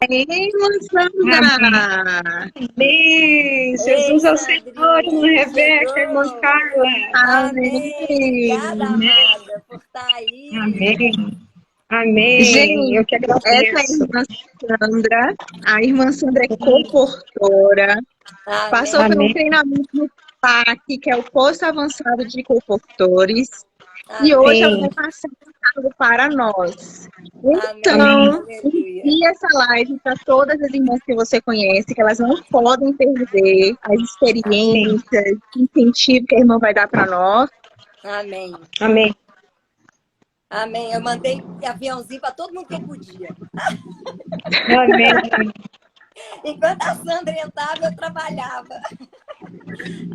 Ei, Amém. Sandra! Amém. Ei, Jesus é o Senhor, irmã Sandrinha, Rebeca, irmã chegou! Carla. Amém! Obrigada, Amém! amada, por estar aí. Amém. Amém. Eu Gente, que essa é agradeço. Sandra. A irmã Sandra é Sim. comportora. Passou Amém, pelo Amém. treinamento no PAC, que é o Posto Avançado de Comportores. E hoje ela vai Sim. amém, passar o recado para nós. amém, Amém. Então, aleluia. envie essa live para todas as irmãs que você conhece, que elas não podem perder as Sim. experiências, o incentivo que a irmã vai dar para nós. Amém, Amém. amém. Eu mandei aviãozinho para todo mundo que podia. Amém. Enquanto a Sandra entrava, eu trabalhava.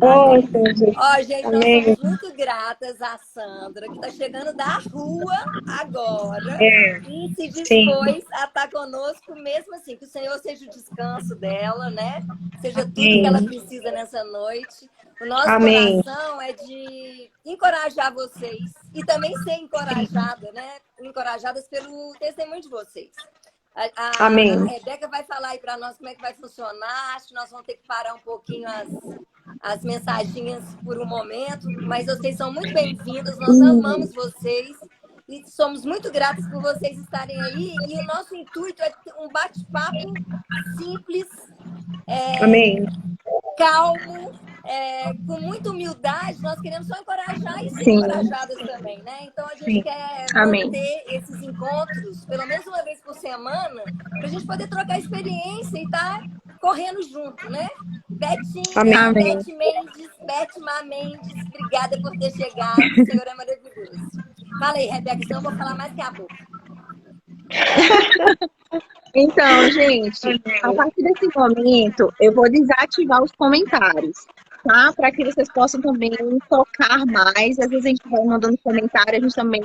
Oh, Amém. Jesus. Ó, gente, nós Amém. somos muito gratas à Sandra, que está chegando da rua agora É. e se Sim. dispôs a estar conosco, mesmo assim, que o Senhor seja o descanso dela, né? Seja tudo que ela Amém. precisa nessa noite. O nosso Amém. coração é de encorajar vocês e também ser encorajada, né? Encorajadas pelo testemunho de vocês. A Amém. Rebeca vai falar aí para nós como é que vai funcionar. Acho que nós vamos ter que parar um pouquinho as mensaginhas por um momento, mas vocês são muito bem-vindos, nós amamos vocês e somos muito gratos por vocês estarem aí. E o nosso intuito é ter um bate-papo simples, Amém. calmo, com muita humildade. Nós queremos só encorajar e ser Sim, encorajadas também, né? Então a gente Sim. quer amém. manter esses encontros, pelo menos uma vez por semana, para a gente poder trocar experiência e estar correndo junto, né? Amém. Betinha, Amém. Betma Mendes, obrigada por ter chegado. O Senhor é maravilhoso. Fala aí, Rebeca, senão eu vou falar mais que a boca. Então, gente, a partir desse momento, eu vou desativar os comentários, tá? Para que vocês possam também tocar mais. Às vezes a gente vai mandando comentário, a gente também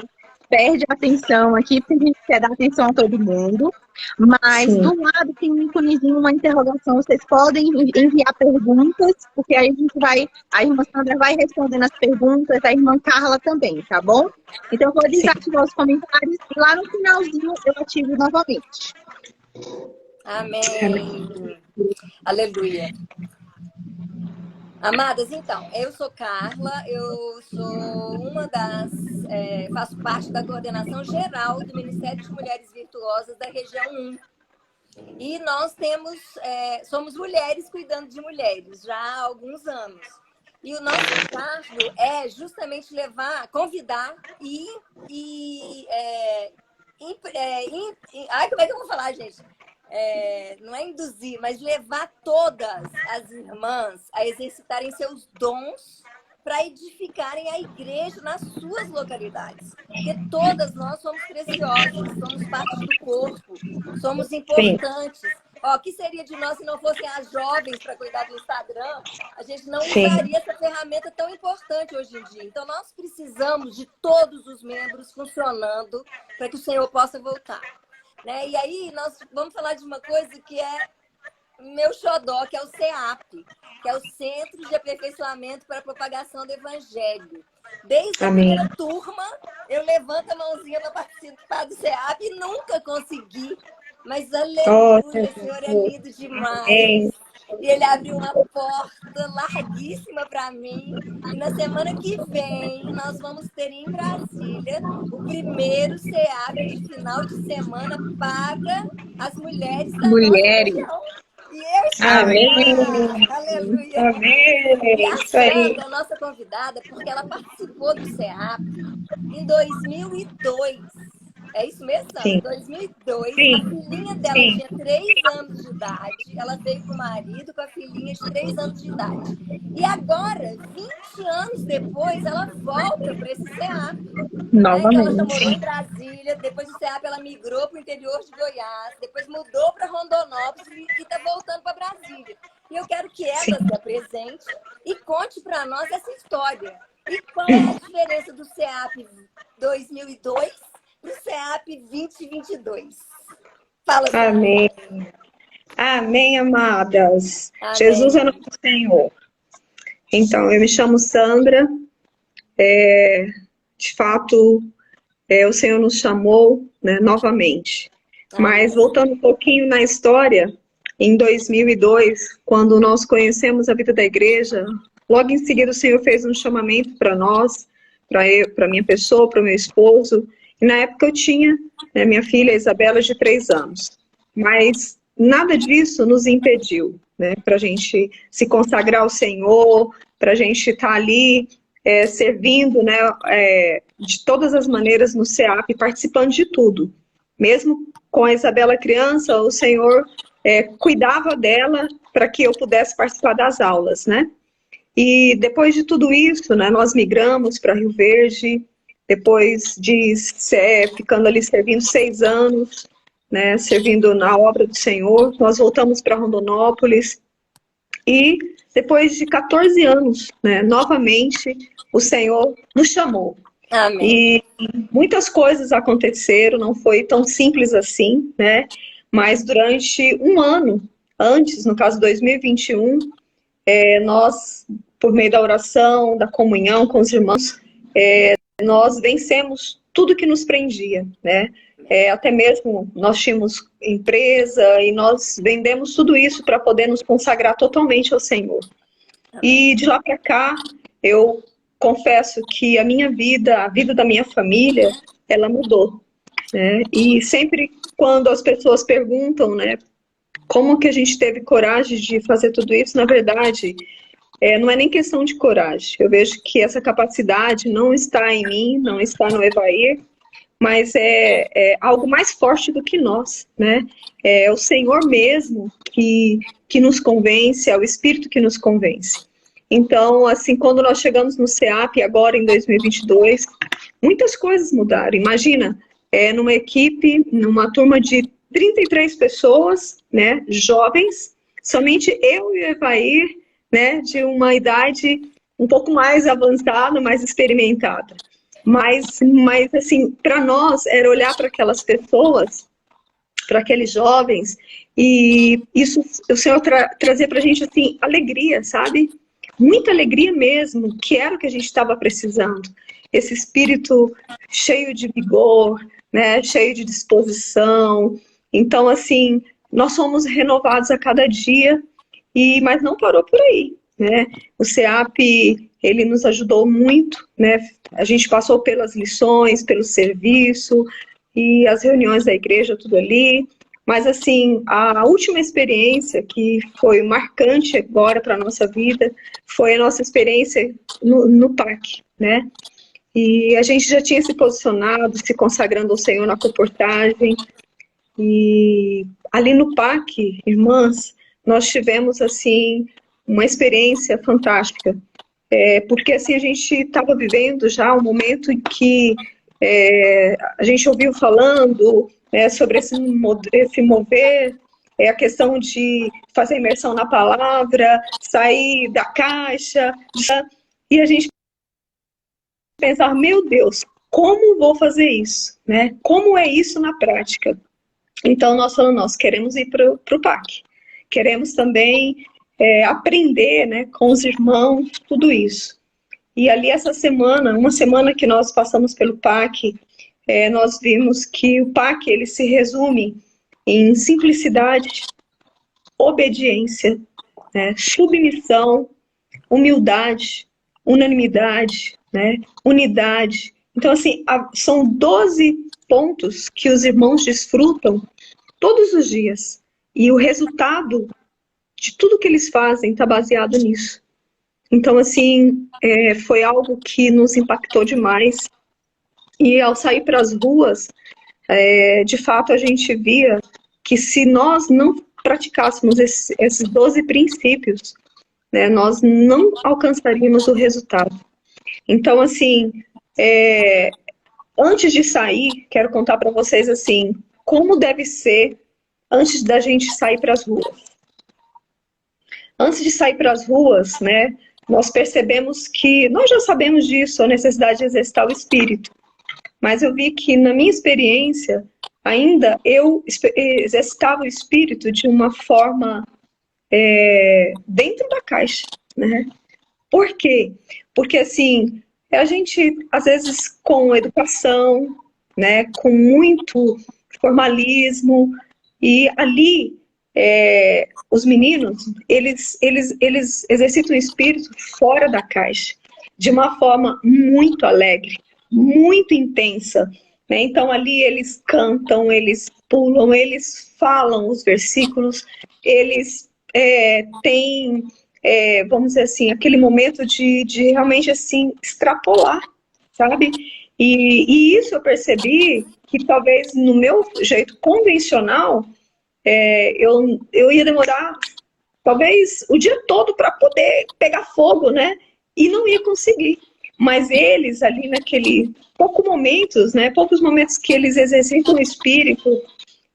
perde a atenção aqui, porque a gente quer dar atenção a todo mundo. Mas Sim. do lado tem um íconezinho, uma interrogação. Vocês podem enviar perguntas, porque aí a gente vai, a irmã Sandra vai respondendo as perguntas, a irmã Carla também, tá bom? Então, eu vou Sim. desativar os comentários e lá no finalzinho eu ativo novamente. Amém. Aleluia. Amadas, então, eu sou Carla, eu sou faço parte da coordenação geral do Ministério de Mulheres Virtuosas da região 1. E nós somos mulheres cuidando de mulheres já há alguns anos. E o nosso encargo é justamente convidar ai, como é que eu vou falar, gente? Não é induzir, mas levar todas as irmãs a exercitarem seus dons para edificarem a igreja nas suas localidades. Porque todas nós somos preciosas, somos parte do corpo, somos Sim. importantes. O que seria de nós se não fossem as jovens para cuidar do Instagram? A gente não Sim. usaria essa ferramenta tão importante hoje em dia. Então, nós precisamos de todos os membros funcionando para que o Senhor possa voltar. Né? E aí, nós vamos falar de uma coisa que é meu xodó, que é o CEAP, que é o Centro de Aperfeiçoamento para a Propagação do Evangelho. Desde a Amém. primeira turma, eu levanto a mãozinha para participar do CEAP e nunca consegui. Mas, aleluia, Oh, o Senhor é Jesus. lindo demais. Amém. E ele abriu uma porta larguíssima para mim. E na semana que vem, nós vamos ter em Brasília o primeiro CEAP de final de semana para as mulheres da nossa Mulheres. região. E eu estarei lá. Amém. Aleluia. E Amém. a Isso aí. Sandra, nossa convidada, porque ela participou do CEAP em 2002. É isso mesmo, Sandra? Sim. 2002, a Sim. filhinha dela Sim. tinha 3 anos de idade. Ela veio com o marido com a filhinha de 3 anos de idade. E agora, 20 anos depois, ela volta para esse CEAP. Né? Então, ela já Novamente. morou em Brasília, depois do CEAP ela migrou para o interior de Goiás, depois mudou para Rondonópolis e está voltando para Brasília. E eu quero que ela se apresente e conte para nós essa história. E qual é a diferença do CEAP 2002 para o CEAP 2022? Fala, Sandra. Amém. Amém, amadas. Jesus é Amém. nosso Senhor. Então, eu me chamo Sandra. De fato, o Senhor nos chamou, né, novamente Mas voltando um pouquinho na história, em 2002, quando nós conhecemos a vida da igreja, logo em seguida o Senhor fez um chamamento para nós, para minha pessoa, para o meu esposo. E na época eu tinha, né, minha filha Isabela, de 3 anos. Mas nada disso nos impediu, né, para a gente se consagrar ao Senhor, para a gente estar ali servindo, né, de todas as maneiras no SEAP, participando de tudo. Mesmo com a Isabela criança, o Senhor cuidava dela para que eu pudesse participar das aulas, né? E depois de tudo isso, né, nós migramos para Rio Verde, depois de ficando ali servindo 6 anos, né, servindo na obra do Senhor, nós voltamos para Rondonópolis e depois de 14 anos, né, novamente o Senhor nos chamou. Amém. E muitas coisas aconteceram, não foi tão simples assim, né? Mas durante um ano antes, no caso 2021, nós, por meio da oração, da comunhão com os irmãos, nós vencemos tudo que nos prendia, né? Até mesmo nós tínhamos empresa e nós vendemos tudo isso para poder nos consagrar totalmente ao Senhor. E de lá para cá, eu confesso que a minha vida, a vida da minha família, ela mudou, né? E sempre quando as pessoas perguntam, né, como que a gente teve coragem de fazer tudo isso, na verdade, não é nem questão de coragem. Eu vejo que essa capacidade não está em mim, não está no Evair, mas é algo mais forte do que nós, né? É o Senhor mesmo que nos convence, é o Espírito que nos convence. Então, assim, quando nós chegamos no SEAP, agora em 2022, muitas coisas mudaram. Imagina, numa equipe, numa turma de 33 pessoas, né, jovens, somente eu e o Evair, né, de uma idade um pouco mais avançada, mais experimentada. Mas assim, para nós, era olhar para aquelas pessoas, para aqueles jovens, e isso o Senhor trazia para a gente, assim, alegria, sabe? Muita alegria mesmo, que era o que a gente estava precisando. Esse espírito cheio de vigor, né, cheio de disposição. Então, assim, nós somos renovados a cada dia, mas não parou por aí, né? O SEAP, ele nos ajudou muito, né? A gente passou pelas lições, pelo serviço e as reuniões da igreja, tudo ali. Mas, assim, a última experiência que foi marcante agora para a nossa vida foi a nossa experiência no PAC, né? E a gente já tinha se posicionado, se consagrando ao Senhor na comportagem. E ali no PAC, irmãs, nós tivemos, assim, uma experiência fantástica. Porque, assim, a gente estava vivendo já um momento em que a gente ouviu falando sobre esse mover, a questão de fazer imersão na palavra, sair da caixa, e a gente pensar, meu Deus, como vou fazer isso? Né? Como é isso na prática? Então, nós falamos, nós queremos ir para o PAC. Queremos também aprender, né, com os irmãos, tudo isso. E ali essa semana, uma semana que nós passamos pelo PAC, nós vimos que o PAC ele se resume em simplicidade, obediência, né, submissão, humildade, unanimidade, né, unidade. Então, assim, são 12 pontos que os irmãos desfrutam todos os dias. E o resultado de tudo que eles fazem está baseado nisso. Então, assim, foi algo que nos impactou demais. E ao sair para as ruas, de fato, a gente via que se nós não praticássemos esses 12 princípios, né, nós não alcançaríamos o resultado. Então, assim, antes de sair, quero contar para vocês, assim, como deve ser antes da gente sair para as ruas. Antes de sair para as ruas, né, nós percebemos que, nós já sabemos disso, a necessidade de exercitar o espírito. Mas eu vi que, na minha experiência, ainda eu exercitava o espírito de uma forma dentro da caixa, né? Por quê? Porque, assim, a gente, às vezes, com educação, né, com muito formalismo. E ali, os meninos, eles exercitam o espírito fora da caixa, de uma forma muito alegre, muito intensa, né? Então ali eles cantam, eles pulam, eles falam os versículos, eles têm, vamos dizer assim, aquele momento de realmente assim extrapolar, sabe? E isso eu percebi que talvez no meu jeito convencional eu ia demorar talvez o dia todo para poder pegar fogo, né? E não ia conseguir. Mas eles ali naquele poucos momentos que eles exercitam o espírito,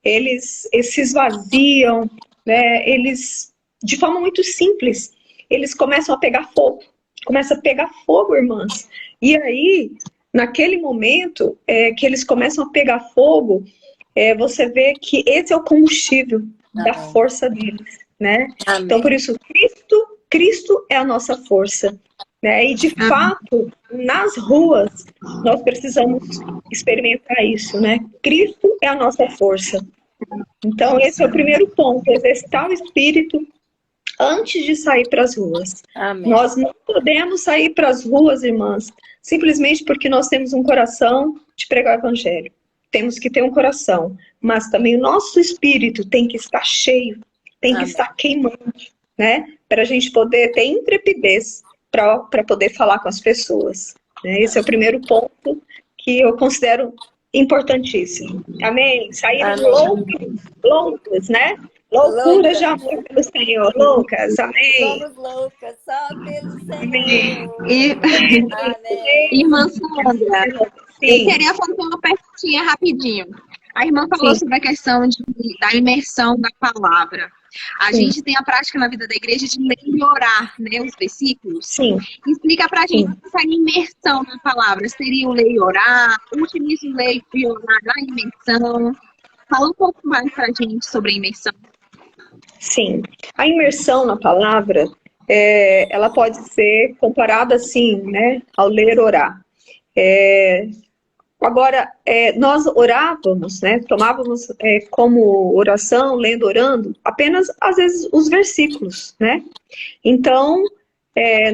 eles se esvaziam, né? Eles, de forma muito simples, eles começam a pegar fogo. Começa a pegar fogo, irmãs. E aí, naquele momento que eles começam a pegar fogo, você vê que esse é o combustível da força deles, né? Amém. Então, por isso, Cristo é a nossa força, né? E, de fato, nas ruas, nós precisamos experimentar isso, né? Cristo é a nossa força. Então, esse é o primeiro ponto, exercitar o Espírito antes de sair para as ruas. Amém. Nós não podemos sair para as ruas, irmãs, simplesmente porque nós temos um coração de pregar o Evangelho. Temos que ter um coração, mas também o nosso espírito tem que estar cheio, tem que estar queimando, né? Para a gente poder ter intrepidez para poder falar com as pessoas, né? Esse é o primeiro ponto que eu considero importantíssimo. Amém? Saíram loucos, né? Loucuras de amor pelo Senhor. Loucas, amém? Somos loucas só pelo Senhor. Amém. Irmã Sandra, eu queria fazer uma perguntinha rapidinho. A irmã falou sobre a questão da imersão da palavra. A gente tem a prática na vida da igreja de ler e orar, né, os versículos. Sim. Explica pra gente essa imersão na palavra. Seria o ler e orar? Utiliza o ler e orar na imersão? Fala um pouco mais pra gente sobre a imersão. Sim. A imersão na palavra, ela pode ser comparada assim, né, ao ler e orar. Agora, nós orávamos, né, tomávamos como oração, lendo, orando, apenas, às vezes, os versículos, né? Então,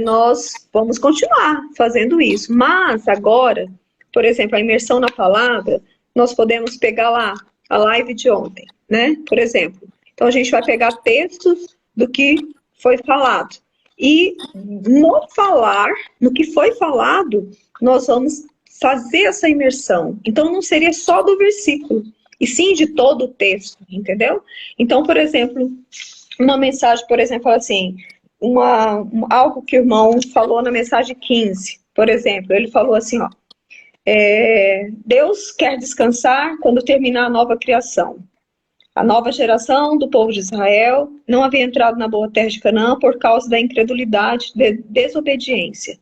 nós vamos continuar fazendo isso. Mas, agora, por exemplo, a imersão na palavra, nós podemos pegar lá a live de ontem, né? Por exemplo. Então, a gente vai pegar textos do que foi falado. E, no que foi falado, nós vamos fazer essa imersão. Então, não seria só do versículo, e sim de todo o texto, entendeu? Então, por exemplo, uma mensagem, por exemplo, assim, algo que o irmão falou na mensagem 15, por exemplo, ele falou assim, ó, Deus quer descansar quando terminar a nova criação. A nova geração do povo de Israel não havia entrado na boa terra de Canaã por causa da incredulidade, desobediência.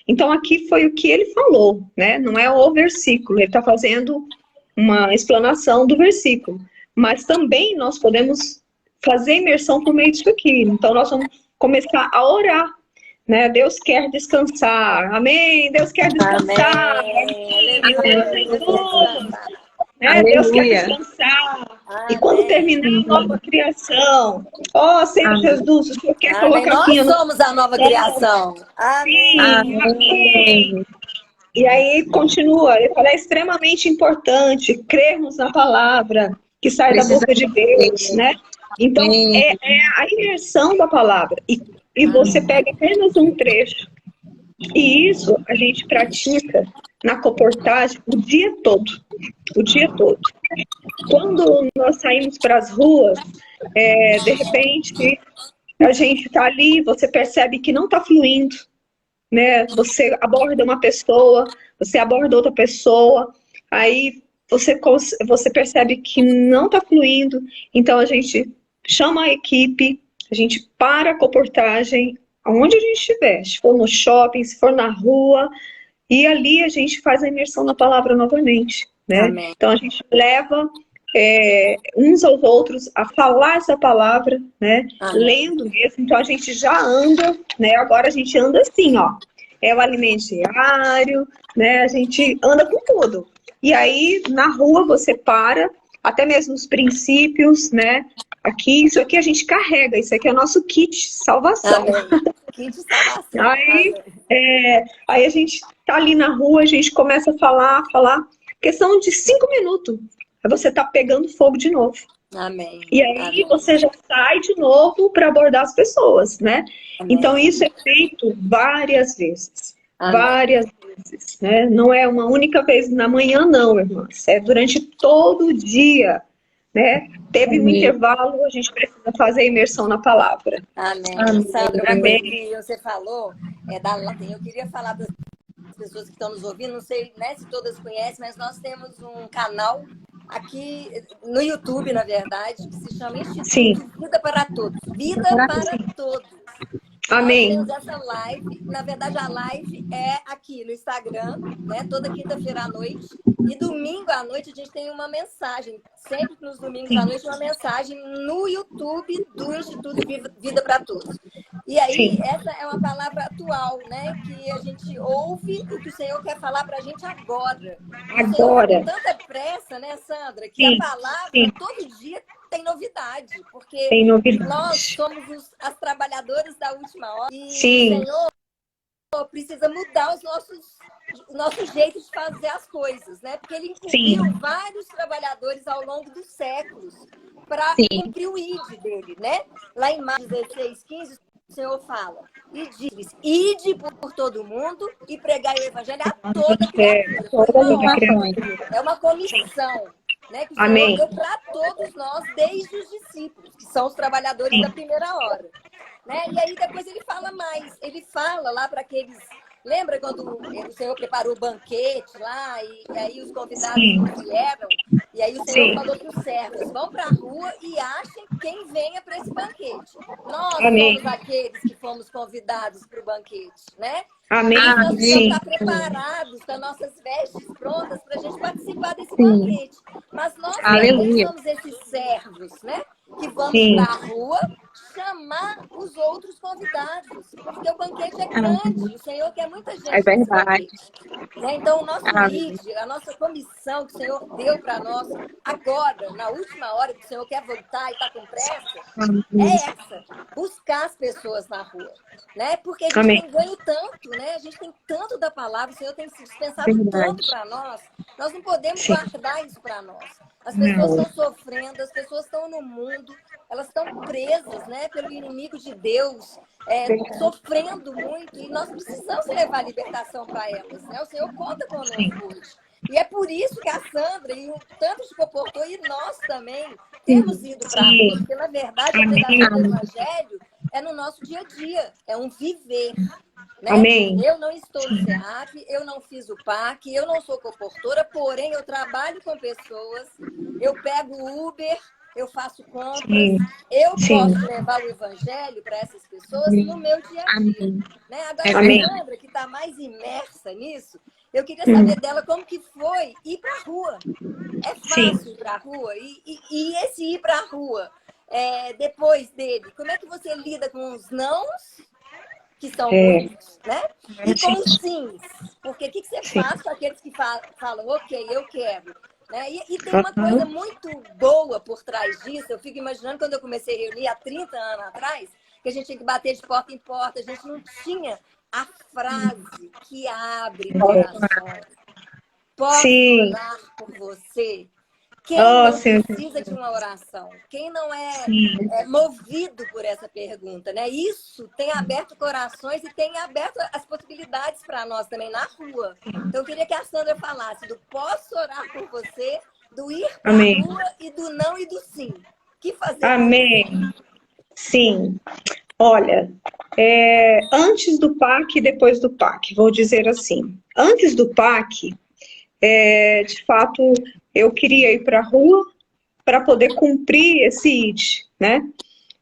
Então, aqui foi o que ele falou, né? Não é o versículo, ele está fazendo uma explanação do versículo. Mas também nós podemos fazer imersão por meio disso aqui. Então, nós vamos começar a orar, né? Deus quer descansar, amém? Deus quer descansar, amém? Deus quer descansar. E quando terminar a nova criação, Senhor Jesus, o Senhor quer colocar aqui... Nós somos a nova criação. Amém. Amém. E aí continua, ele fala, é extremamente importante crermos na palavra que sai da boca de Deus, né? Então, é a imersão da palavra. E você pega apenas um trecho. E isso a gente pratica na comportagem o dia todo. O dia todo. Quando nós saímos para as ruas, de repente, a gente está ali, você percebe que não está fluindo, né? Você aborda uma pessoa, você aborda outra pessoa, aí você percebe que não está fluindo, então a gente chama a equipe, a gente para a comportagem, aonde a gente estiver, se for no shopping, se for na rua, e ali a gente faz a imersão na palavra novamente, né? Amém. Então a gente leva uns aos outros a falar essa palavra, né? Amém. Lendo mesmo, então a gente já anda, né? Agora a gente anda assim, ó, é o alimento diário, né? A gente anda com tudo. E aí na rua você para, até mesmo os princípios, né? Aqui, isso aqui a gente carrega, isso aqui é o nosso kit salvação. Amém. Kit de salvação. Aí, Amém. aí a gente tá ali na rua, a gente começa a falar, questão de 5 minutos, aí você tá pegando fogo de novo. Amém. E aí Amém. você já sai de novo para abordar as pessoas, né? Amém. Então isso é feito várias vezes. Amém. Várias vezes, né? Não é uma única vez na manhã, não, irmãs. É durante todo o dia, né? Teve um intervalo, a gente precisa fazer a imersão na palavra. Amém. Amém. Sandra, uma Amém. coisa que você falou da Latem. Eu queria falar das pessoas que estão nos ouvindo, não sei, né, se todas conhecem, mas nós temos um canal aqui no YouTube, na verdade, que se chama Instituto Vida para Todos. Vida para Todos. Amém. Nós temos essa live, na verdade a live é aqui no Instagram, né, toda quinta-feira à noite, e domingo à noite a gente tem uma mensagem, sempre nos domingos à noite, uma mensagem no YouTube do Instituto Vida para Todos. E aí, essa é uma palavra atual, né, que a gente ouve o que o Senhor quer falar para a gente agora. O Senhor tem tanta pressa, né, Sandra, que a palavra todo dia tem novidade, porque nós somos as trabalhadoras da última hora e o Senhor precisa mudar o nosso jeito de fazer as coisas, né? Porque ele incluiu vários trabalhadores ao longo dos séculos para cumprir o ID dele, né? Lá em Marcos 16:15, o Senhor fala: e diz, ide por todo mundo e pregai o evangelho a toda criatura. É uma comissão, né, que o Senhor deu para todos nós, desde os discípulos, que são os trabalhadores da primeira hora. Né? E aí depois ele fala mais, ele fala lá para aqueles... Lembra quando o Senhor preparou o banquete lá, e aí os convidados vieram, e aí o Senhor falou para os servos: vão para a rua e achem quem venha para esse banquete. Nós somos aqueles que fomos convidados para o banquete, né? Amém. Nós precisamos estar preparados, com as nossas vestes prontas para a gente participar desse banquete. Mas nós também somos esses servos, né? Que vamos para a rua chamar os outros convidados, porque o banquete é grande, o Senhor quer muita gente. É verdade. Né? Então, o nosso lead, a nossa comissão que o Senhor deu para nós agora, na última hora que o Senhor quer voltar e está com pressa, é essa: buscar as pessoas na rua. Né? Porque a gente tem ganho tanto, né? A gente tem tanto da palavra, o Senhor tem se dispensado tanto para nós não podemos guardar isso para nós. As pessoas estão sofrendo, as pessoas estão no mundo, elas estão presas, né, pelo inimigo de Deus, sofrendo muito, e nós precisamos levar a libertação para elas. Né? O Senhor conta conosco hoje. E é por isso que a Sandra e o tanto se comportou, e nós também temos ido para a rua, porque na verdade a pregação do Evangelho é no nosso dia a dia, é um viver. Né? Eu não estou no SEAP, eu não fiz o PAC, eu não sou comportora, porém eu trabalho com pessoas, eu pego Uber, eu faço compras, eu posso levar o evangelho para essas pessoas no meu dia a dia. Né? Agora, a Sandra, que está mais imersa nisso, eu queria saber dela como que foi ir para a rua. É fácil ir para a rua? E esse ir para a rua, depois dele, como é que você lida com os nãos, que são muitos, né? E com os sims? Porque o que você faz com aqueles que falam, ok, eu quero? Né? E tem uma coisa muito boa por trás disso. Eu fico imaginando quando eu comecei a reunir há 30 anos atrás, que a gente tinha que bater de porta em porta, a gente não tinha a frase que abre corações. Posso orar por você? Quem não precisa de uma oração? Quem não é movido por essa pergunta? Né? Isso tem aberto corações e tem aberto as possibilidades para nós também na rua. Então, eu queria que a Sandra falasse do posso orar por você, do ir para a rua e do não e do sim. O que fazer? Amém. Sim. Olha, antes do PAC e depois do PAC, vou dizer assim. Antes do PAC, de fato, eu queria ir para a rua para poder cumprir esse ID, né?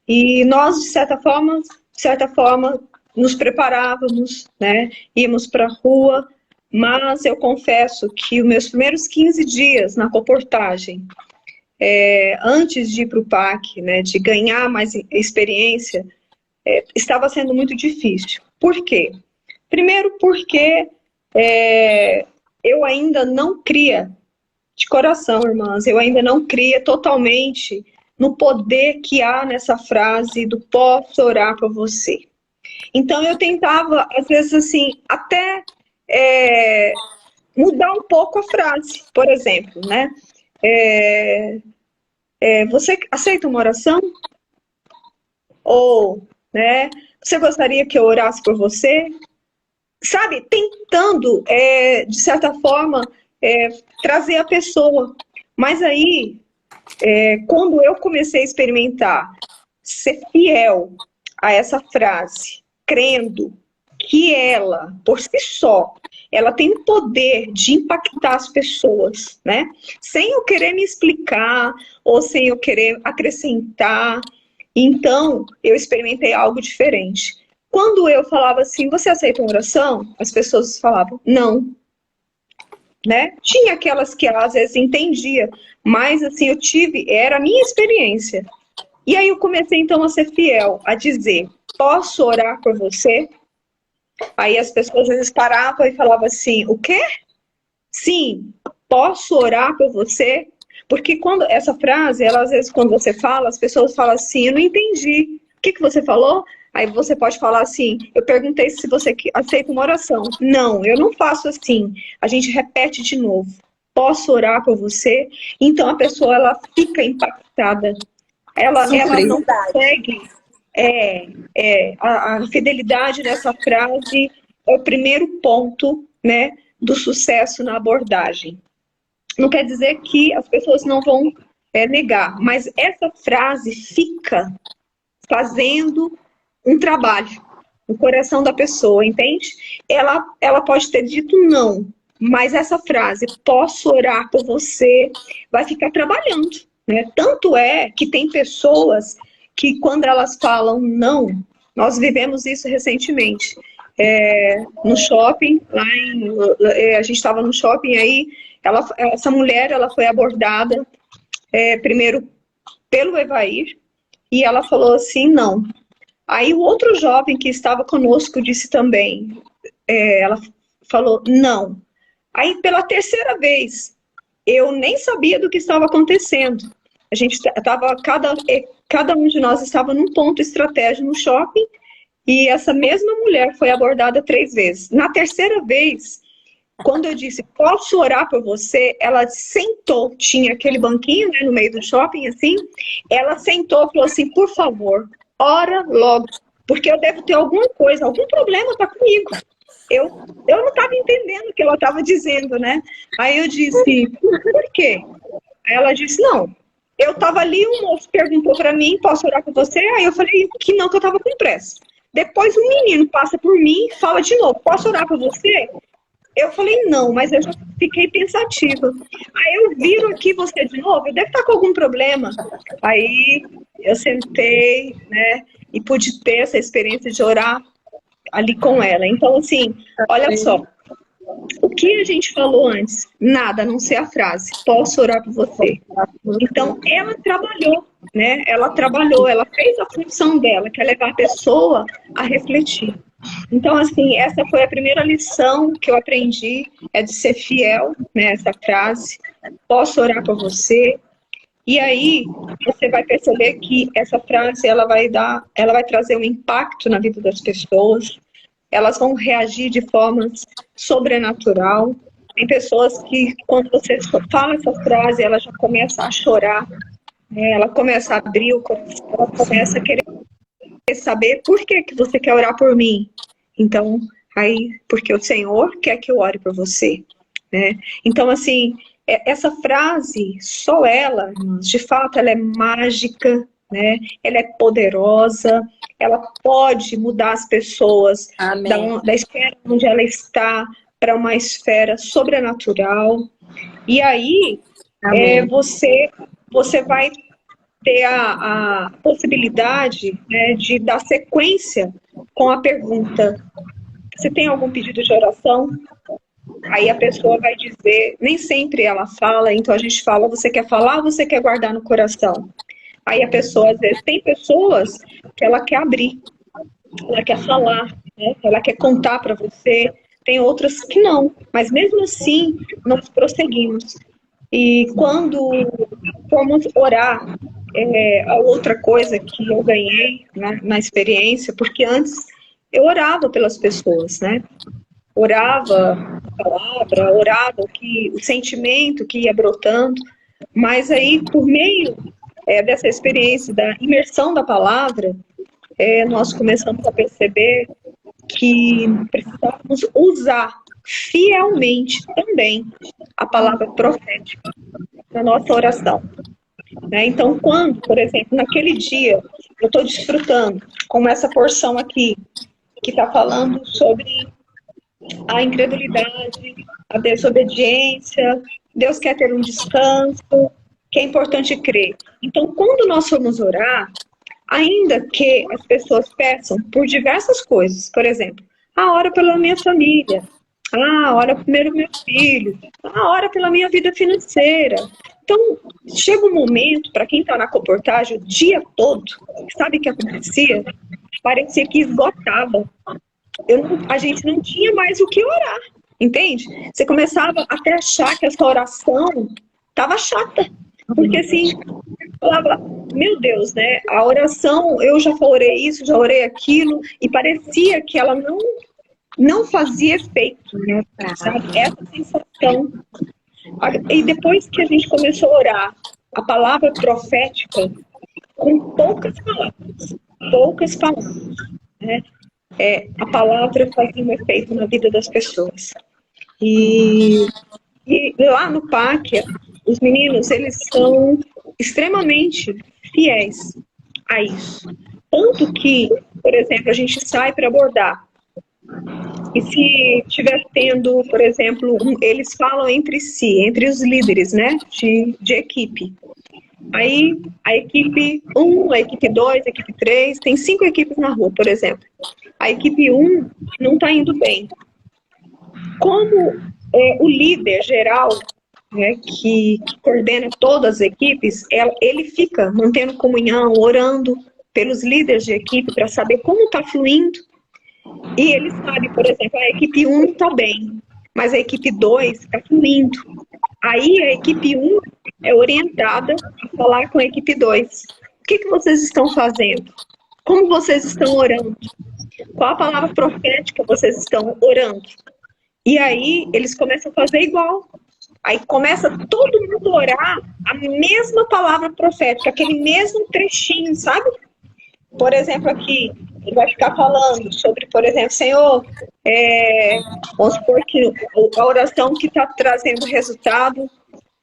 E nós, de certa forma, nos preparávamos, né? Íamos para a rua, mas eu confesso que os meus primeiros 15 dias na comportagem, antes de ir para o PAC, né, de ganhar mais experiência, estava sendo muito difícil. Por quê? Primeiro porque eu ainda não cria de coração, irmãs, eu ainda não cria totalmente no poder que há nessa frase do posso orar por você. Então eu tentava, às vezes, assim, até mudar um pouco a frase. Por exemplo, né? Você aceita uma oração? Ou, né? Você gostaria que eu orasse por você? Sabe, tentando, de certa forma, trazer a pessoa. Mas aí, quando eu comecei a experimentar ser fiel a essa frase, crendo que ela, por si só, ela tem o poder de impactar as pessoas, né? Sem eu querer me explicar ou sem eu querer acrescentar. Então, eu experimentei algo diferente. Quando eu falava assim, você aceita uma oração? As pessoas falavam, não. Né? Tinha aquelas que às vezes entendia, mas assim, era a minha experiência. E aí eu comecei então a ser fiel, a dizer, posso orar por você? Aí as pessoas às vezes paravam e falavam assim, o quê? Sim, posso orar por você? Porque quando essa frase, ela, às vezes quando você fala, as pessoas falam assim, eu não entendi. O que você falou? Aí você pode falar assim, eu perguntei se você aceita uma oração. Não, eu não faço assim. A gente repete de novo. Posso orar por você? Então a pessoa, ela fica impactada. Ela não consegue... a fidelidade nessa frase é o primeiro ponto, né, do sucesso na abordagem. Não quer dizer que as pessoas não vão negar, mas essa frase fica fazendo um trabalho no coração da pessoa, entende? Ela pode ter dito não, mas essa frase, posso orar por você, vai ficar trabalhando, né? Tanto é que tem pessoas que quando elas falam não, nós vivemos isso recentemente. No shopping, a gente estava no shopping aí, essa mulher ela foi abordada primeiro pelo Evair, e ela falou assim, não. Aí o outro jovem que estava conosco disse também, ela falou, não. Aí pela terceira vez, eu nem sabia do que estava acontecendo. A gente estava, cada um de nós estava num ponto estratégico no shopping, e essa mesma mulher foi abordada 3 vezes. Na terceira vez, quando eu disse, posso orar por você? Ela sentou, tinha aquele banquinho, né, no meio do shopping, assim. Ela sentou e falou assim, por favor, ora logo, porque eu devo ter alguma coisa, algum problema tá comigo. Eu não estava entendendo o que ela estava dizendo, né? Aí eu disse, por quê? Aí ela disse, não, eu estava ali, um moço perguntou para mim, posso orar por você? Aí eu falei que não, que eu estava com pressa. Depois um menino passa por mim e fala de novo, posso orar por você? Eu falei, não, mas eu já fiquei pensativa. Aí eu viro aqui você de novo, eu devo estar com algum problema. Aí eu sentei, né, e pude ter essa experiência de orar ali com ela. Então, assim, olha só, o que a gente falou antes? Nada, a não ser a frase, posso orar por você. Então, ela trabalhou, né? Ela fez a função dela, que é levar a pessoa a refletir. Então, assim, essa foi a primeira lição que eu aprendi, é de ser fiel, né? Essa frase, posso orar por você. E aí, você vai perceber que essa frase, ela vai trazer um impacto na vida das pessoas, elas vão reagir de forma sobrenatural. Tem pessoas que, quando você fala essa frase, ela já começa a chorar, né? Ela começa a abrir o coração, ela começa a querer saber por que você quer orar por mim. Então, aí, porque o Senhor quer que eu ore por você, né? Então, assim, essa frase, só ela, de fato, ela é mágica, né? Ela é poderosa, ela pode mudar as pessoas da esfera onde ela está para uma esfera sobrenatural. E aí, você vai ter a possibilidade, né, de dar sequência com a pergunta, você tem algum pedido de oração? Aí a pessoa vai dizer, nem sempre ela fala, então a gente fala, você quer falar ou você quer guardar no coração? Aí a pessoa, às vezes, tem pessoas que ela quer abrir, ela quer falar, né? Ela quer contar para você, tem outras que não, mas mesmo assim nós prosseguimos. E quando fomos orar, a outra coisa que eu ganhei, né, na experiência, porque antes eu orava pelas pessoas, né? Orava a palavra, orava o sentimento que ia brotando, mas aí, por meio dessa experiência da imersão da palavra, nós começamos a perceber que precisávamos usar fielmente também a palavra profética na nossa oração. Né? Então, quando, por exemplo, naquele dia eu estou desfrutando, como essa porção aqui, que está falando sobre a incredulidade, a desobediência, Deus quer ter um descanso, que é importante crer. Então, quando nós formos orar, ainda que as pessoas peçam por diversas coisas, por exemplo, ora pela minha família, ora pelo meu filho, ora pela minha vida financeira. Então, chega um momento, para quem está na comportagem o dia todo, sabe o que acontecia? Parecia que esgotava. A gente não tinha mais o que orar, entende? Você começava até a achar que essa oração estava chata, porque assim, falava, meu Deus, né? A oração, eu já orei isso, já orei aquilo, e parecia que ela não fazia efeito, né? Sabe? Essa sensação. E depois que a gente começou a orar a palavra profética, com poucas palavras, né? A palavra fazia um efeito na vida das pessoas. E lá no Páquia, os meninos, eles são extremamente fiéis a isso. Tanto que, por exemplo, a gente sai para abordar. E se estiver tendo, por exemplo, eles falam entre si, entre os líderes, né, de equipe. Aí a equipe 1, a equipe 2, a equipe 3, tem 5 equipes na rua, por exemplo. A equipe 1 não está indo bem. Como o líder geral, né, que coordena todas as equipes, ele fica mantendo comunhão, orando pelos líderes de equipe para saber como está fluindo. E ele sabe, por exemplo, a equipe 1 está bem, mas a equipe 2 está fluindo. Aí a equipe 1 é orientada a falar com a equipe 2. O que vocês estão fazendo? Como vocês estão orando? Qual a palavra profética vocês estão orando? E aí eles começam a fazer igual. Aí começa todo mundo a orar a mesma palavra profética, aquele mesmo trechinho, sabe? Por exemplo, aqui, ele vai ficar falando sobre, por exemplo, Senhor, vamos supor que a oração que está trazendo resultado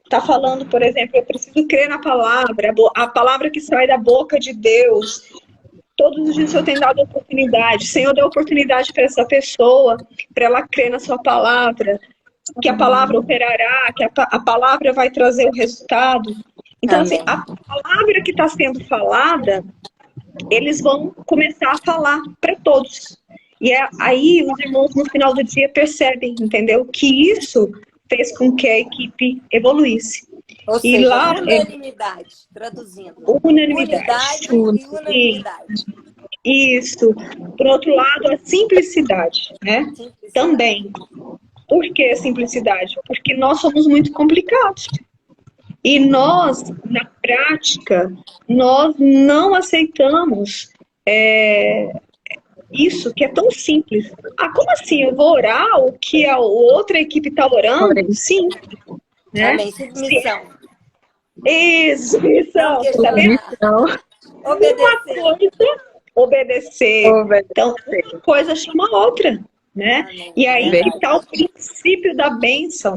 está falando, por exemplo, eu preciso crer na palavra, a palavra que sai da boca de Deus. Todos os dias o Senhor tem dado oportunidade. Senhor, dê oportunidade para essa pessoa, para ela crer na sua palavra, que a palavra operará, que a palavra vai trazer o resultado. Então, assim, a palavra que está sendo falada, eles vão começar a falar para todos. E aí os irmãos no final do dia percebem, entendeu? Que isso fez com que a equipe evoluísse. Ou seja, lá, unanimidade, traduzindo. Unanimidade. Unidade e unanimidade. Isso. Por outro lado, a simplicidade, né? Simplicidade. Também. Por que a simplicidade? Porque nós somos muito complicados. E nós, na prática, nós não aceitamos isso que é tão simples. Como assim? Eu vou orar o que a outra equipe está orando? Sim. Né? Amém. Submissão. Isso, submissão. Tá vendo? Obedecer. Então, uma coisa chama a outra. Né? E aí que está o princípio da bênção.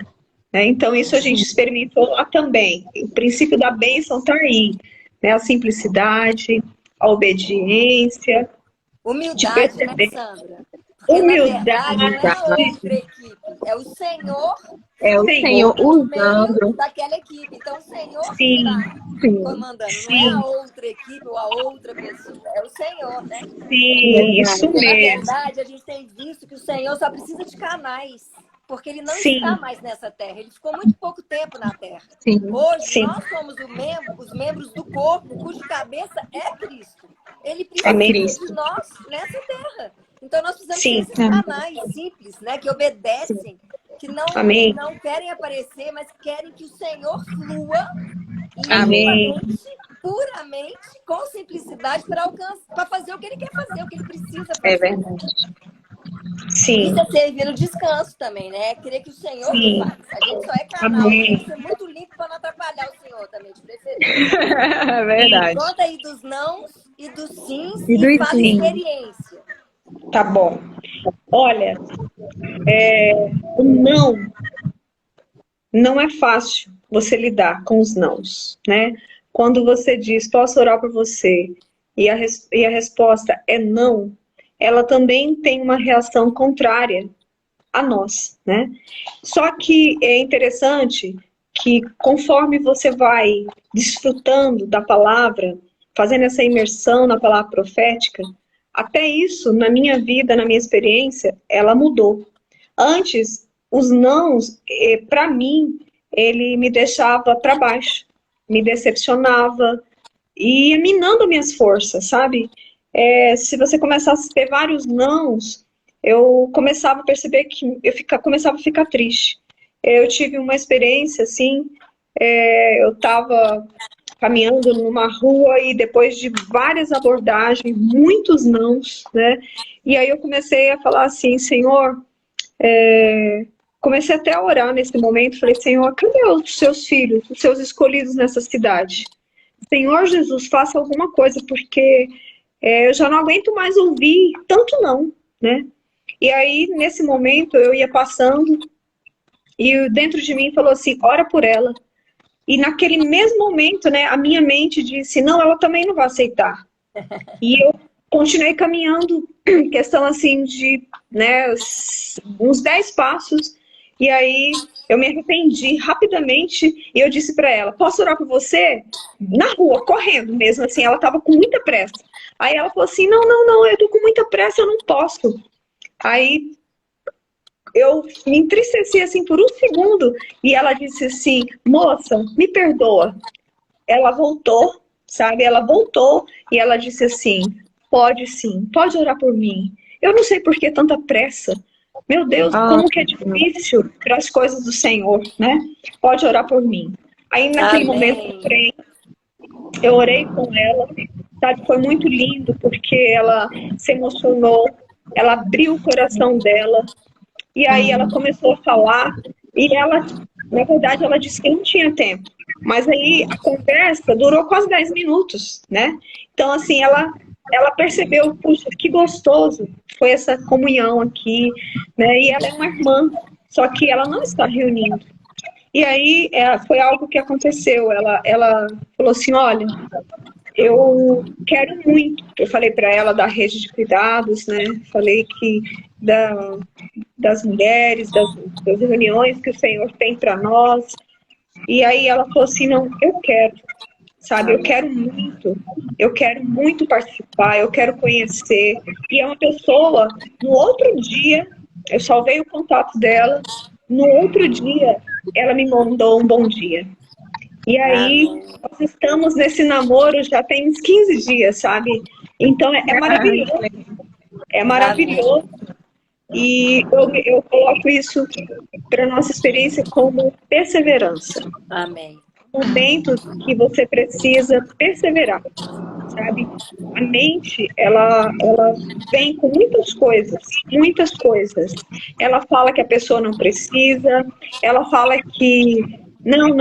Né? Então, isso a gente experimentou lá também. O princípio da bênção está aí. Né? A simplicidade, a obediência. Humildade, né, Sandra? Porque, humildade. Na verdade, não é a outra equipe. É o Senhor. É o Senhor usando daquela equipe. Então, o Senhor sim, está comandando. Não é a outra equipe ou a outra pessoa. É o Senhor, né? Sim, isso mesmo. Na verdade, a gente tem visto que o Senhor só precisa de canais. Porque ele não está mais nessa terra. Ele ficou muito pouco tempo na terra. Hoje, nós somos os membros do corpo, cuja cabeça é Cristo. Ele precisa de nós nessa terra. Então, nós precisamos desses canais simples, né? Que obedecem que não, Amém. não querem aparecer, mas querem que o Senhor flua Amém. puramente, com simplicidade, para fazer o que ele quer fazer, o que ele precisa fazer. É verdade. Sim. Isso é servir no descanso também, né? Querer que o Senhor Sim. faz. A gente só é canal, Amém. tem que ser muito limpo para não atrapalhar o Senhor também, de preferência. É verdade. Conta aí dos nãos e dos sims E e dos fala sims. experiência. Tá bom. Olha, o não é fácil você lidar com os nãos, né? Quando você diz, posso orar por você, e a resposta é não, ela também tem uma reação contrária a nós, né? Só que é interessante que conforme você vai desfrutando da palavra, fazendo essa imersão na palavra profética, até isso, na minha vida, na minha experiência, ela mudou. Antes, os nãos, para mim, ele me deixava para baixo, me decepcionava e ia minando minhas forças, sabe? Se você começasse a ter vários nãos, eu começava a perceber que começava a ficar triste. Eu tive uma experiência assim, eu estava caminhando numa rua e depois de várias abordagens, muitos nãos, né? E aí eu comecei a falar assim, Senhor, comecei até a orar nesse momento, falei, Senhor, cadê os seus filhos, os seus escolhidos nessa cidade? Senhor Jesus, faça alguma coisa, porque eu já não aguento mais ouvir tanto não, né? E aí, nesse momento, eu ia passando e dentro de mim falou assim, ora por ela. E naquele mesmo momento, né, a minha mente disse, não, ela também não vai aceitar. E eu continuei caminhando, questão assim de, né, uns 10 passos, e aí eu me arrependi rapidamente e eu disse para ela, posso orar por você? Na rua, correndo mesmo, assim, ela estava com muita pressa. Aí ela falou assim, não, eu tô com muita pressa, eu não posso. Aí eu me entristeci assim por um segundo e ela disse assim, moça, me perdoa. Ela voltou, sabe? Ela voltou e ela disse assim, pode sim, pode orar por mim. Eu não sei por que tanta pressa. Meu Deus, como que é difícil para as coisas do Senhor, né? Pode orar por mim. Aí naquele momento eu orei com ela, sabe? Foi muito lindo porque ela se emocionou, ela abriu o coração dela. E aí ela começou a falar e ela, na verdade, ela disse que não tinha tempo. Mas aí a conversa durou quase 10 minutos, né? Então, assim, ela percebeu, puxa, que gostoso foi essa comunhão aqui, né? E ela é uma irmã, só que ela não está reunindo. E aí foi algo que aconteceu. Ela falou assim, olha, eu quero muito. Eu falei para ela da rede de cuidados, né? Falei que das mulheres, das reuniões que o Senhor tem para nós. E aí ela falou assim, não, eu quero, sabe? Eu quero muito participar, eu quero conhecer. E é uma pessoa, no outro dia, eu salvei o contato dela, no outro dia, ela me mandou um bom dia. E aí, nós estamos nesse namoro já tem uns 15 dias, sabe? Então, é maravilhoso. É maravilhoso. E eu coloco isso para nossa experiência como perseverança. Amém. Momentos que você precisa perseverar, sabe? A mente, ela vem com muitas coisas, muitas coisas. Ela fala que a pessoa não precisa, ela fala que não,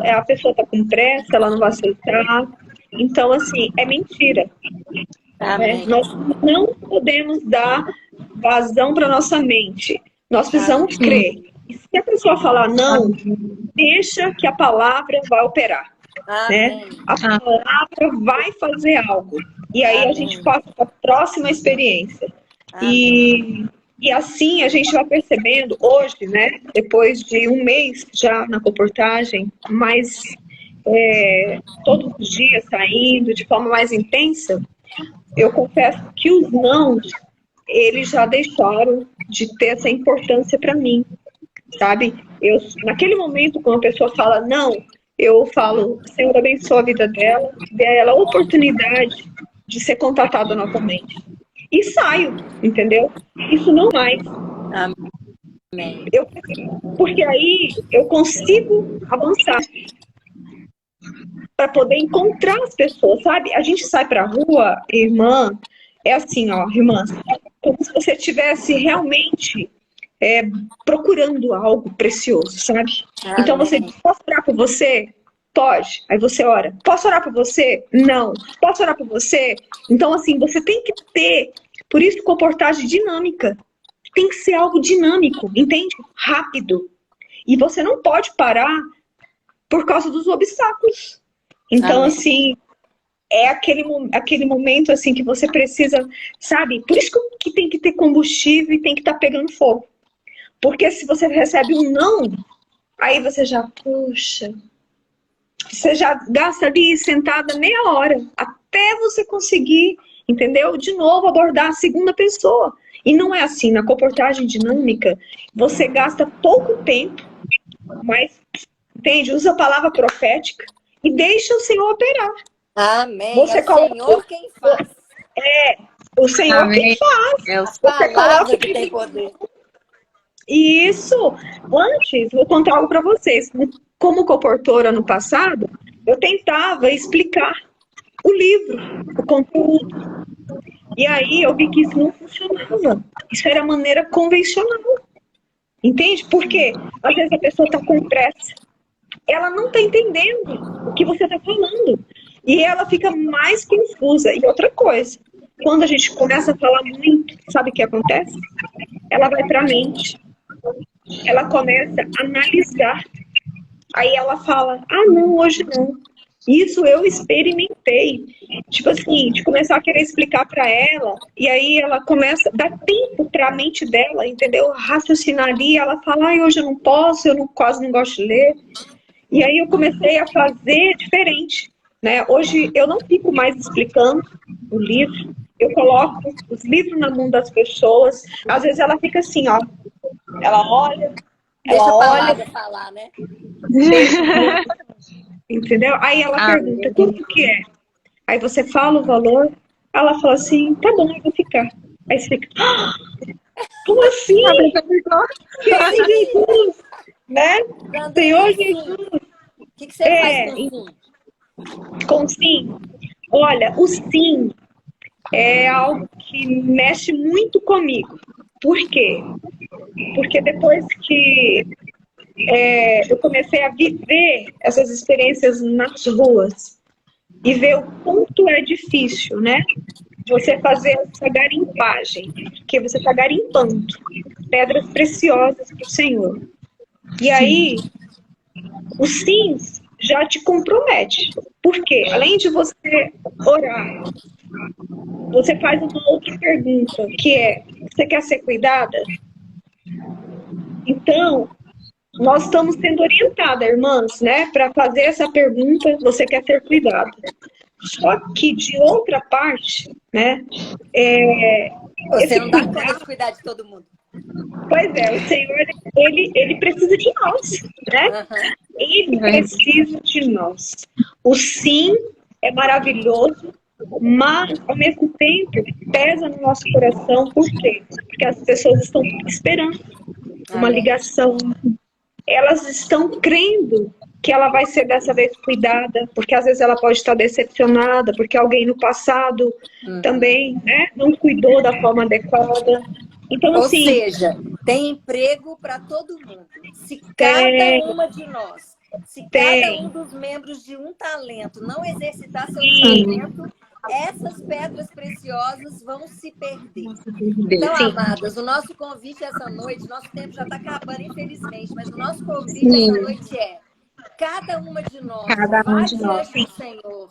a pessoa está com pressa, ela não vai aceitar. Então, assim, é mentira. Nós não podemos dar vazão para nossa mente. Nós precisamos crer. E se a pessoa falar não, deixa que a palavra vai operar. Né? A palavra vai fazer algo. E aí a gente passa para a próxima experiência. E assim a gente vai percebendo hoje, né? Depois de um mês já na comportagem, mas todos os dias saindo de forma mais intensa, eu confesso que os nãos, eles já deixaram de ter essa importância para mim, sabe? Naquele momento, quando a pessoa fala não, eu falo, Senhor, abençoa a vida dela, dê a ela a oportunidade de ser contatada novamente. E saio, entendeu? Isso não mais. Porque aí eu consigo avançar para poder encontrar as pessoas, sabe? A gente sai para a rua, irmã, é assim, ó, irmã, como se você estivesse realmente procurando algo precioso, sabe? Então você diz, posso orar por você? Pode. Aí você ora. Posso orar por você? Não. Posso orar por você? Então, assim, você tem que ter, por isso, comportagem dinâmica. Tem que ser algo dinâmico, entende? Rápido. E você não pode parar por causa dos obstáculos. Então, assim, é aquele momento assim que você precisa, sabe? Por isso que tem que ter combustível e tem que estar pegando fogo. Porque se você recebe um não, aí você já, puxa, você já gasta ali sentada meia hora até você conseguir, entendeu? De novo abordar a segunda pessoa. E não é assim, na comportagem dinâmica, você gasta pouco tempo, mas, entende? Usa a palavra profética e deixa o Senhor operar. Amém. Você É o Senhor quem faz. O Senhor Amém. Quem faz. É a palavra que tem poder. Isso. Antes, vou contar algo para vocês. Como comportora no passado, eu tentava explicar o livro, o conteúdo. E aí eu vi que isso não funcionava. Isso era maneira convencional. Entende? Porque às vezes a pessoa está com pressa. Ela não está entendendo o que você está falando. E ela fica mais confusa. E outra coisa, quando a gente começa a falar muito, sabe o que acontece? Ela vai para a mente. Ela começa a analisar. Aí ela fala, não, hoje não. Isso eu experimentei. Tipo assim, de começar a querer explicar para ela, e aí ela começa, dá tempo para a mente dela, entendeu? Raciocinar ali, ela fala, hoje eu não posso, quase não gosto de ler. E aí eu comecei a fazer diferente, né? Hoje eu não fico mais explicando o livro, eu coloco os livros na mão das pessoas. Às vezes ela fica assim, ó, ela olha, deixa a palavra falar, né? Entendeu? Aí ela pergunta, quanto que é? Aí você fala o valor, ela fala assim, tá bom, eu vou ficar. Aí você fica, como assim? Senhor Jesus, né? Senhor Jesus. O que você faz com sim? Com sim? Olha, o sim é algo que mexe muito comigo. Por quê? Porque depois que eu comecei a viver essas experiências nas ruas e ver o quanto é difícil, né? Você fazer essa garimpagem, porque você está garimpando pedras preciosas para o Senhor. E aí, o sims já te compromete. Por quê? Além de você orar, você faz uma outra pergunta, que é, você quer ser cuidada? Então, nós estamos sendo orientadas, irmãs, né, para fazer essa pergunta, você quer ser cuidada. Só que, de outra parte, né, você não dá conta de cuidar de todo mundo. Pois é, o Senhor, ele precisa de nós, né? Ele precisa de nós. O sim é maravilhoso, mas, ao mesmo tempo, pesa no nosso coração. Por quê? Porque as pessoas estão esperando uma ligação. Elas estão crendo que ela vai ser dessa vez cuidada, porque às vezes ela pode estar decepcionada, porque alguém no passado também, né, não cuidou da forma adequada. Então, ou assim, seja, tem emprego para todo mundo. Se cada uma de nós, se cada um dos membros de um talento não exercitar seu talento, essas pedras preciosas vão se perder. Então, amadas, o nosso convite essa noite, nosso tempo já está acabando, infelizmente, mas o nosso convite essa noite é: cada uma de nós vá diante do Senhor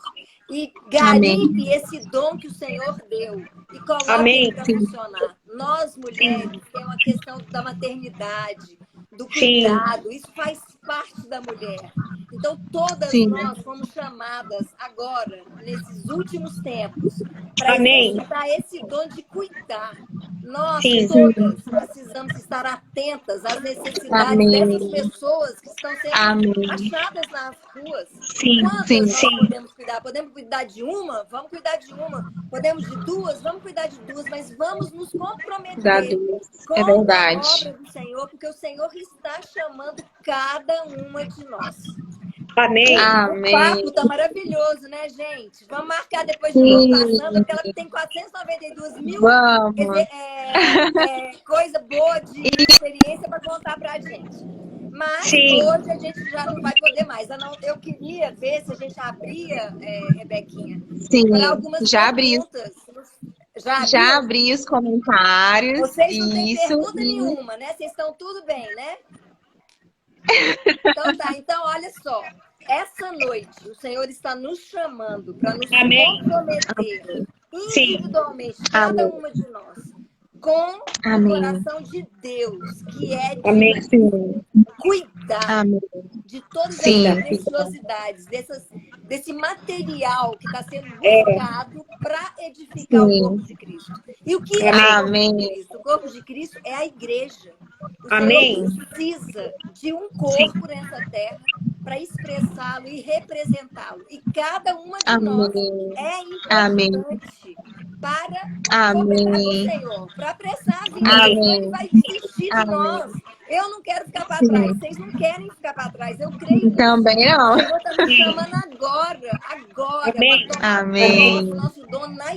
e garimpe esse dom que o Senhor deu e coloque ele para funcionar. Nós, mulheres, tem uma questão da maternidade, do cuidado, isso faz parte da mulher. Então, todas nós fomos chamadas agora, nesses últimos tempos, para exercitar esse dom de cuidar. Nós Sim. todas precisamos estar atentas às necessidades dessas pessoas que estão sendo achadas nas ruas. Quantas nós podemos cuidar? Podemos cuidar de uma? Vamos cuidar de uma. Podemos de duas? Vamos cuidar de duas. Mas vamos nos comprometer com a obra do Senhor, porque o Senhor está chamando cada uma de nós. Amém. O papo tá maravilhoso, né, gente? Vamos marcar depois de novo com a Sandra, porque ela tem 492 mil coisa boa de experiência para contar pra gente. Mas hoje a gente já não vai poder mais. Eu queria ver se a gente abria, Rebequinha, para algumas perguntas. Já abri os comentários. Vocês não têm pergunta nenhuma, né? Vocês estão tudo bem, né? Então tá, então olha só. Essa noite o Senhor está nos chamando para nos comprometer individualmente, cada uma de nós, com o coração de Deus, que é de cuidar de todas as preciosidades, desse material que está sendo buscado para edificar o corpo de Cristo. E o que é o corpo de Cristo? O corpo de Cristo é a igreja. O Senhor precisa de um corpo nessa terra para expressá-lo e representá-lo. E cada uma de nós é importante para cooperar com o Senhor, para apressar a vida. Ele vai desistir de nós. Eu não quero ficar para trás. Vocês não querem ficar para trás. Eu creio nisso. Também não. O Senhor está me chamando agora, para tomar o nosso dono na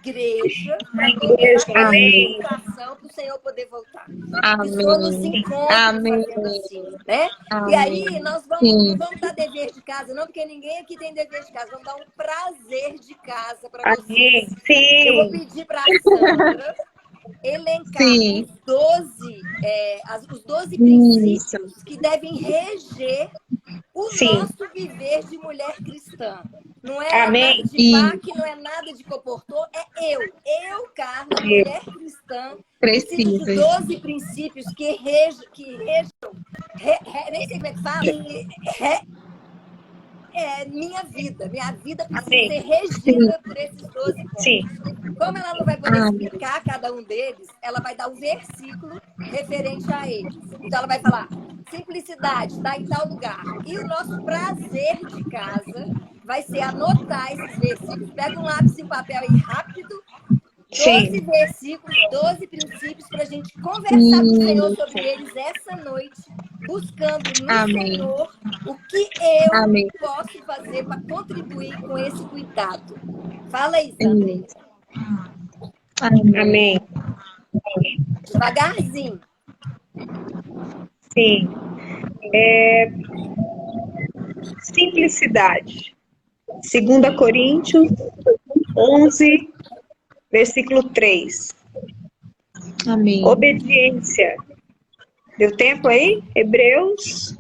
igreja, para o Senhor poder voltar. O Senhor nos encontra fazendo assim, né? E aí nós não vamos dar dever de casa, não, porque ninguém aqui tem dever de casa. Vamos dar um prazer de casa para vocês. Eu vou pedir para a Sandra elencar os 12 princípios que devem reger o nosso viver de mulher cristã. Não é nada de PAC, não é nada de comportou, é eu, Carla, mulher cristã, preciso de 12 princípios que rejam, nem sei como é que fala, minha vida precisa ser regida por esses 12 pontos. Como ela não vai poder explicar cada um deles, ela vai dar um versículo referente a eles. Então ela vai falar, simplicidade, está em tal lugar. E o nosso prazer de casa vai ser anotar esses versículos. Pega um lápis e um papel aí rápido, 12 versículos, 12 princípios para a gente conversar com o Senhor sobre eles essa noite, buscando no Senhor o que eu posso fazer para contribuir com esse cuidado. Fala aí, Sandra. Amém. Devagarzinho. Sim. Simplicidade. 2 Coríntios 11, versículo 3. Amém. Obediência. Deu tempo aí? Hebreus,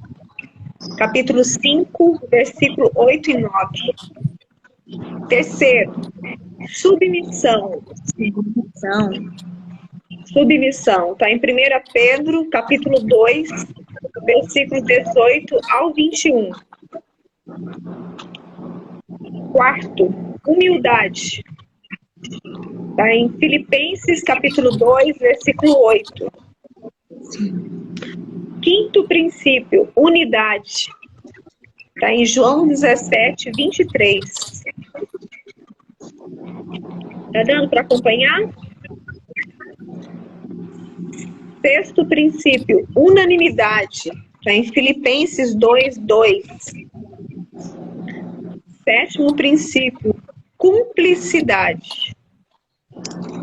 capítulo 5, versículo 8 e 9. Terceiro, submissão. Submissão. Está em 1 Pedro, capítulo 2, versículo 18 ao 21. Quarto, humildade. Está em Filipenses, capítulo 2, versículo 8. Quinto princípio, unidade. Está em João 17, 23. Está dando para acompanhar? Sexto princípio, unanimidade. Está em Filipenses 2, 2. Sétimo princípio, cumplicidade.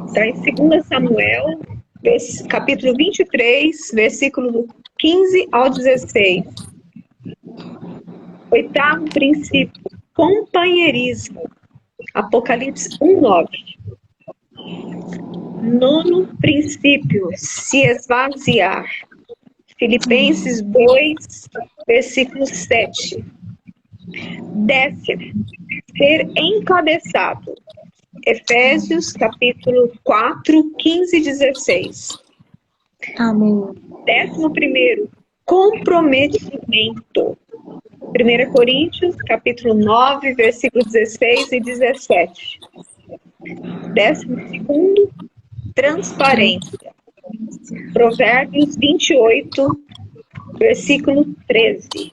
Está em 2 Samuel, capítulo 23, versículo 15 ao 16. Oitavo princípio, companheirismo. Apocalipse 1, 9. Nono princípio, se esvaziar. Filipenses 2, versículo 7. Décimo, ser encabeçado. Efésios, capítulo 4, 15 e 16. Amém. 11º, comprometimento. 1 Coríntios, capítulo 9, versículo 16 e 17. 12º, transparência. Provérbios 28, versículo 13.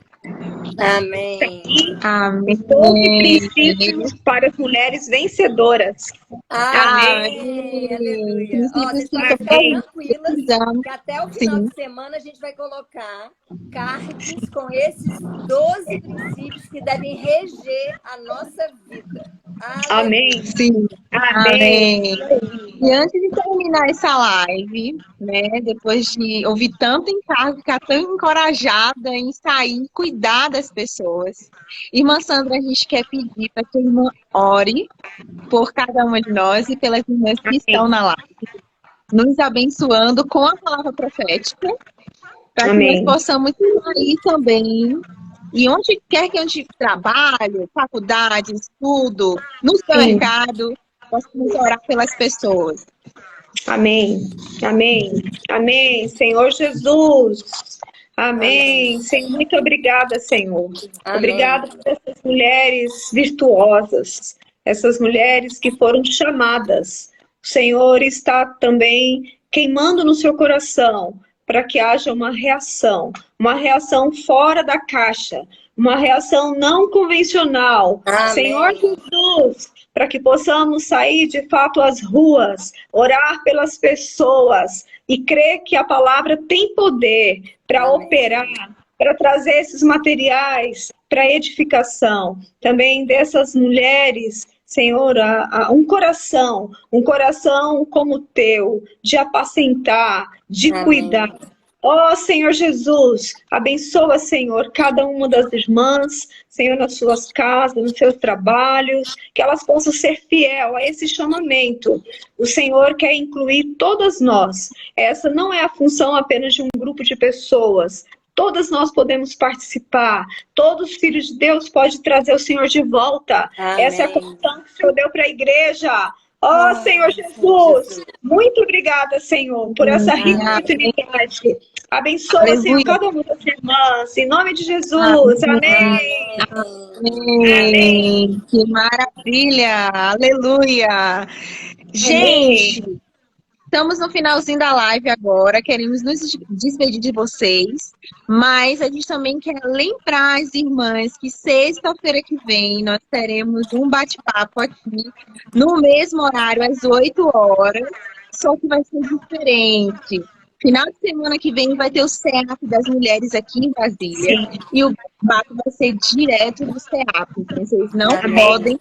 Amém. Amém. 12 princípios para as mulheres vencedoras. Amém. Aleluia. Ó, vocês podem ficar tranquilas que até o final de semana a gente vai colocar cards com esses 12 princípios que devem reger a nossa vida. Amém. Sim. Amém. E antes de terminar essa live, né, depois de ouvir tanto encargo, ficar tão encorajada em sair e cuidar das pessoas, irmã Sandra, a gente quer pedir para que a irmã ore por cada uma de nós e pelas irmãs que estão na live, nos abençoando com a palavra profética, para que nós possamos sair também. E onde quer que a gente trabalhe, faculdade, estudo, no supermercado, possamos orar pelas pessoas. Amém. Amém. Amém. Senhor Jesus. Amém. Senhor, muito obrigada, Senhor. Amém. Obrigada por essas mulheres virtuosas, essas mulheres que foram chamadas. O Senhor está também queimando no seu coração para que haja uma reação fora da caixa, uma reação não convencional. Amém. Senhor Jesus, para que possamos sair de fato às ruas, orar pelas pessoas e crer que a palavra tem poder para operar, para trazer esses materiais para edificação. Também dessas mulheres, Senhor, um coração como o teu, de apacentar, de cuidar. Ó Senhor Jesus, abençoa, Senhor, cada uma das irmãs, Senhor, nas suas casas, nos seus trabalhos, que elas possam ser fiel a esse chamamento. O Senhor quer incluir todas nós. Essa não é a função apenas de um grupo de pessoas. Todas nós podemos participar. Todos os filhos de Deus podem trazer o Senhor de volta. Amém. Essa é a comissão que o Senhor deu para a igreja. Ó Senhor Jesus, muito obrigada, Senhor, por essa rica oportunidade. Abençoa, Senhor, cada uma das irmãs, em nome de Jesus. Amém. Amém. Que maravilha. Aleluia. Gente, estamos no finalzinho da live agora, queremos nos despedir de vocês, mas a gente também quer lembrar as irmãs que sexta-feira que vem nós teremos um bate-papo aqui, no mesmo horário, às 8 horas, só que vai ser diferente. Final de semana que vem vai ter o CEAP das mulheres aqui em Brasília, e o bate-papo vai ser direto do CEAP, então vocês não podem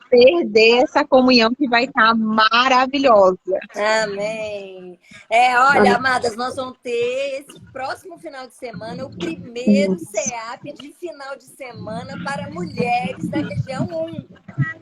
perder essa comunhão que vai estar maravilhosa. Amém. Olha, amadas, nós vamos ter esse próximo final de semana o primeiro CEAP de final de semana para mulheres da região 1.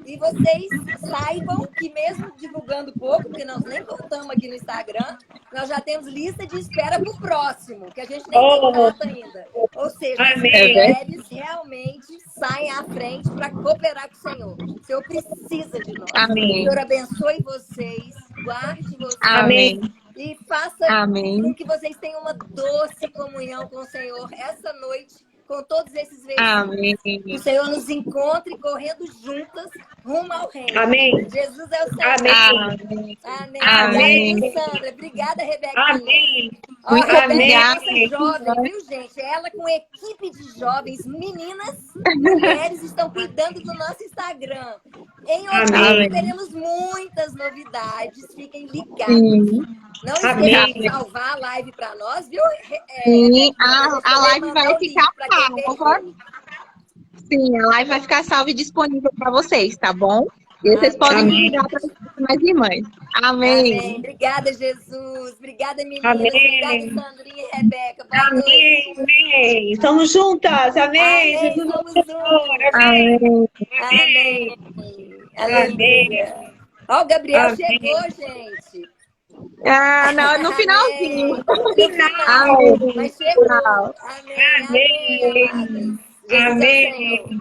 E vocês saibam que mesmo divulgando pouco, porque nós nem contamos aqui no Instagram, nós já temos lista de espera para o próximo, que a gente nem tem data ainda. Ou seja, as mulheres realmente saem à frente para cooperar com o Senhor. O Senhor precisa de nós. Amém. O Senhor abençoe vocês, guarde vocês. Amém. E faça com que vocês tenham uma doce comunhão com o Senhor essa noite, com todos esses versículos. Amém. Que o Senhor nos encontre correndo juntas rumo ao reino. Amém. Jesus é o Senhor. Amém. Amém. Amém. Obrigada, Sandra. Obrigada, Rebequinha. Amém. Ó, Muito Rebeca, obrigada. nossa jovem, viu, gente? Ela com equipe de jovens, meninas, mulheres, estão cuidando do nosso Instagram. Em outubro teremos muitas novidades. Fiquem ligados. Não esqueçam de salvar a live para nós, viu? Sim, a live vai ficar salva. Sim, a live vai ficar salva e disponível para vocês, tá bom? E vocês podem ligar para as mais irmãs. Amém. Amém. Obrigada, Jesus. Obrigada, meninas. Amém. Obrigada, Sandrinha e Rebeca. Amém. Amém. Estamos juntas. Amém. Amém. Jesus Estamos é Senhor. Amém. Amém. Aleluia. Ó, o Gabriel chegou, gente. No finalzinho. No final. Mas chegou. Amém. Amém. Amém. Amém.